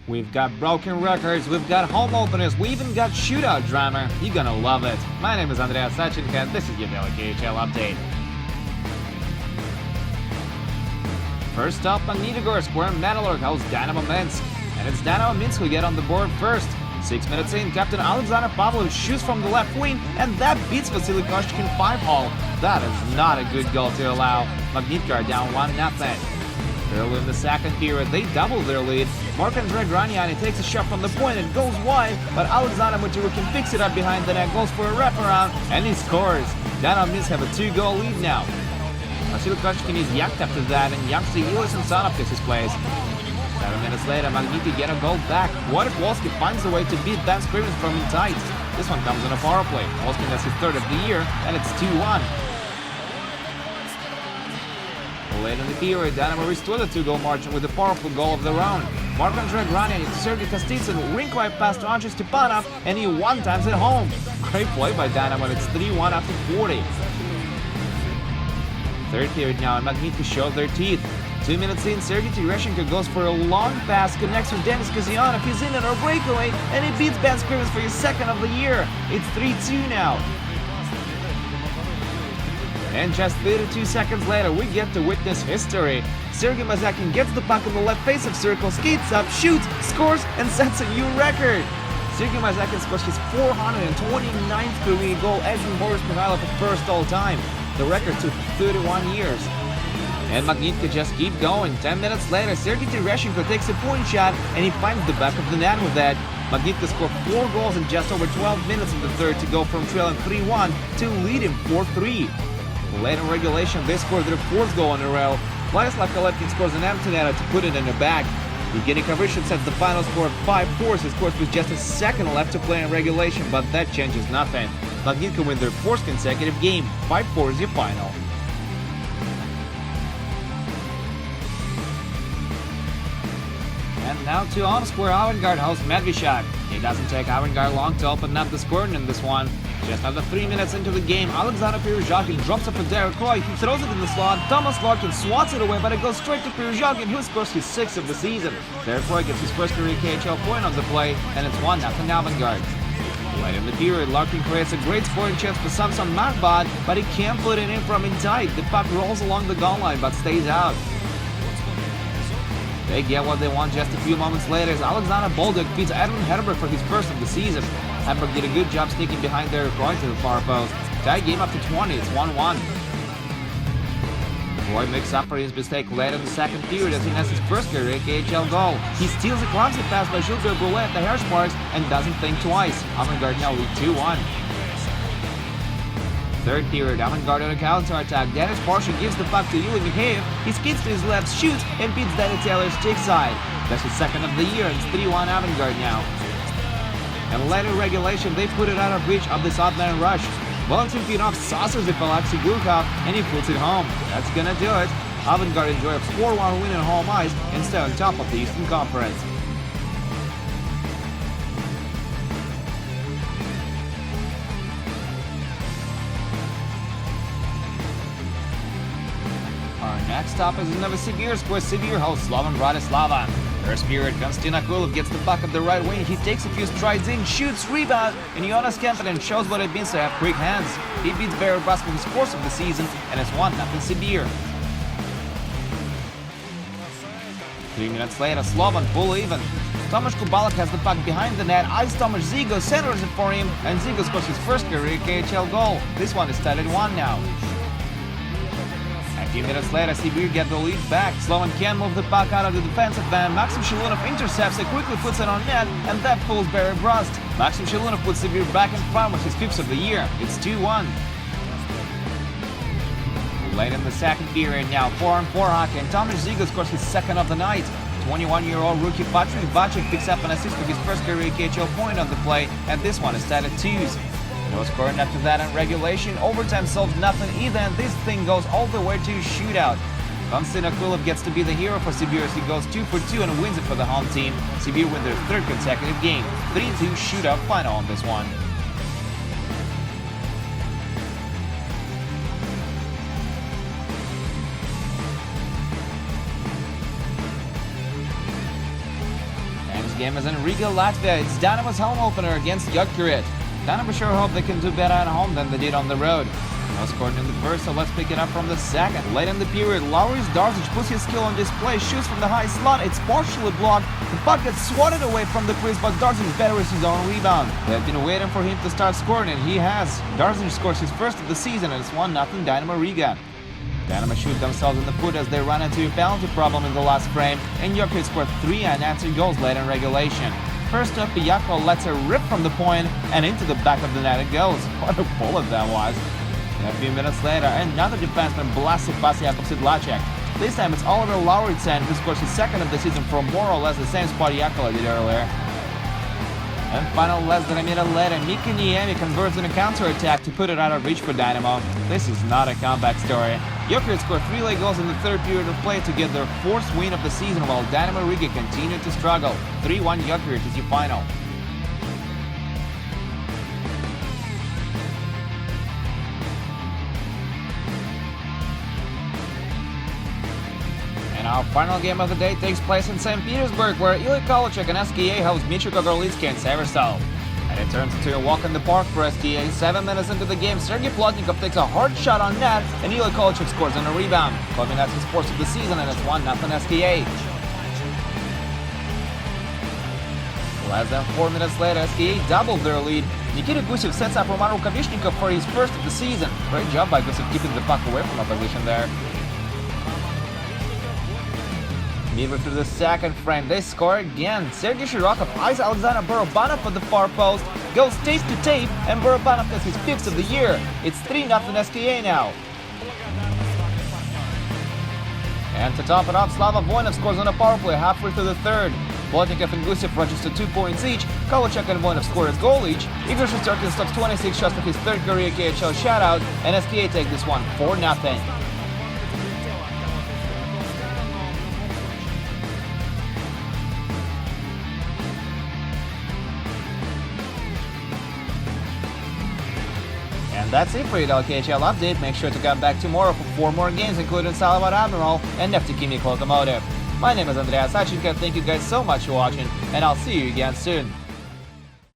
We've got broken records, we've got home openers, we even got shootout drama. You're gonna love it. My name is Andrea Sachenko and this is your daily KHL update. First up, Magnitogorsk, where Metalurg hosts Dynamo Minsk. And it's Dynamo Minsk who get on the board first. 6 minutes in, Captain Alexander Pavlovich shoots from the left wing, and that beats Vasily Koshkin 5-hole. That is not a good goal to allow. Magnitogorsk are down 1-0. Early in the second period, they double their lead. Marc-Andre Graniani takes a shot from the point and goes wide, but Alexander Maturin picks it up behind the net, goes for a wraparound, and he scores. Dynamo Minsk have a 2-goal lead now. Vasily Koshkin is yanked after that, and youngster Ilyas Samsonov takes his place. 7 minutes later, Magniti get a goal back. Wolski finds a way to beat Ben Scrivens from inside. This one comes on a power play. Wolski has his third of the year, and it's 2-1. Late in the period, Dynamo restored the 2-goal margin with a powerful goal of their own. Marc-Andre Graniani to Sergei Kostitsyn, rink right pass to Andrei Stepanov, and he one-times at home. Great play by Dynamo, and it's 3-1 after 40. Third period now, and Magniti showed their teeth. 2 minutes in, Sergei Tereshenko goes for a long pass, connects with Denis Kazyanov, he's in on a breakaway, and he beats Ben Scrivens for his second of the year. It's 3-2 now. And just 32 seconds later, we get to witness history. Sergei Mazakin gets the puck in the left face of circle, skates up, shoots, scores, and sets a new record. Sergei Mazakin scores his 429th career goal, edging Boris Mikhailov at first all-time. The record took 31 years. And Magnitka just keep going. 10 minutes later, Sergei Tereshenko takes a point shot, and he finds the back of the net with that. Magnitka scored 4 goals in just over 12 minutes in the third to go from trailing 3-1 to leading 4-3. Late in regulation, they scored their 4th goal in a row. Vladislav Kalepkin scores an empty netter to put it in the bag. Evgeny Kavryshin sets the final score at 5-4, of course, with just a second left to play in regulation, but that changes nothing. Magnitka win their 4th consecutive game. 5-4 is your final. And now to Omsk, where Avangard hosts Medveshchak. It doesn't take Avangard long to open up the scoring in this one. Just under 3 minutes into the game, Alexander Pyrzhakin drops up a Derek Roy, he throws it in the slot, Thomas Larkin swats it away, but it goes straight to Pyrzhakin, who scores his 6th of the season. Derek Roy gets his first career KHL point on the play, and it's 1-0 Avangard. Late in the period, Larkin creates a great scoring chance for Samson Mahbad, but he can't put it in from inside. The puck rolls along the goal line, but stays out. They get what they want just a few moments later as Alexander Bolduc beats Edwin Herberg for his first of the season. Herberg did a good job sneaking behind Derek Roy to the far post. Tie game up to 20, it's 1-1. Roy makes up for his mistake later in the second period as he has his first career KHL goal. He steals a clumsy pass by Gilbert Boulet at the Hershmarks and doesn't think twice. Avangard now lead 2-1. Third period, Avangard on a counter-attack. Denis Parsha gives the puck to Yuli Mikheyev. He skates to his left, shoots, and beats Danny Taylor's stick side. That's his second of the year, and it's 3-1 Avangard now. And later in regulation, they put it out of reach of this odd-man rush. Valentin Pinov saucers it for Alexei Gurkov, and he puts it home. That's gonna do it. Avangard enjoy a 4-1 win on home ice and stay on top of the Eastern Conference. Next up is in Novosibirsk, where Sibir hosts Slovan Bratislava. First period, Konstantin Akulov gets the puck up the right wing, he takes a few strides in, shoots, rebound, and Jonas Kempinen shows what it means to have quick hands. He beats Barry Brass for his 4th of the season, and it's 1-0 Sibir. 3 minutes later, Slovan pull even. Tomasz Kubalak has the puck behind the net, ice Tomasz Zigo centers it for him, and Zigo scores his first career KHL goal. This one is tied at 1 now. A few minutes later, Sibir get the lead back. Slovan can't move the puck out of the defensive end. Maxim Shilunov intercepts it, quickly puts it on net, and that fools Barry Brust. Maxim Shilunov puts Sibir back in front with his 5th of the year. It's 2-1. Late in the second period now, 4-on-4 hockey, and Tomasz Zigo scores his 2nd of the night. 21-year-old rookie Patrick Vacek picks up an assist for his first career KHL point on the play, and this one is tied at 2s. No scoring after that in regulation. Overtime solves nothing either, and this thing goes all the way to a shootout. Konstantin Akulov gets to be the hero for Sibir as he goes 2 for 2 and wins it for the home team. Sibir win their 3rd consecutive game. 3-2 shootout final on this one. game is in Riga, Latvia. It's Dynamo's home opener against Jokerit. Dynamo sure hope they can do better at home than they did on the road. No scoring in the first, so let's pick it up from the second. Late in the period, Lauris Darzic puts his skill on display, shoots from the high slot, it's partially blocked. The puck gets swatted away from the crease, but Darzic buries his own rebound. They have been waiting for him to start scoring, and he has. Darzic scores his first of the season, and it's 1-0 Dynamo Riga. Dynamo shoot themselves in the foot as they run into a penalty problem in the last frame, and Jokerit scored 3 unanswered goals late in regulation. First up, Piyako lets a rip from the point, and into the back of the net it goes. What a bullet that was. And a few minutes later, another defenseman blasts it past Jakub Sidlacek. This time it's Oliver Lauritsen who scores his second of the season from more or less the same spot Jakola did earlier. And final less than a minute later, Mika Niemi converts in a counter-attack to put it out of reach for Dynamo. This is not a comeback story. Jokerit scored 3 late goals in the third period of play to get their 4th win of the season, while Dynamo Riga continued to struggle. 3-1 Jokerit is your final. And our final game of the day takes place in St Petersburg, where Ilya Kovalchuk and SKA host Michiko Gorlitsky and Severstal. And it turns into a walk in the park for SKA. 7 minutes into the game, Sergei Plotnikov takes a hard shot on net, and Ilya Kovalchuk scores on a rebound. Clubbing that's his fourth of the season, and it's 1-0 SKA. Less than 4 minutes later, SKA doubled their lead. Nikita Gusev sets up Roman Rukavishnikov for his first of the season. Great job by Gusev keeping the puck away from opposition there. Midway through the second frame, they score again. Sergei Shirokov eyes Alexander Borobanov for the far post, goes tape to tape, and Borobanov gets his 5th of the year. It's 3-0 SKA now. And to top it off, Slava Voinov scores on a power play halfway through the third. Plotnikov and Gusev register 2 points each. Kovalchuk and Voinov score a goal each. Igor Shesterkin stops 26 shots for his 3rd career KHL shutout, and SKA take this one 4-0. And that's it for your KHL update. Make sure to come back tomorrow for 4 more games, including Salavat Admiral and Neftekhimik Lokomotiv. My name is Andreas Sachenko. Thank you guys so much for watching, and I'll see you again soon.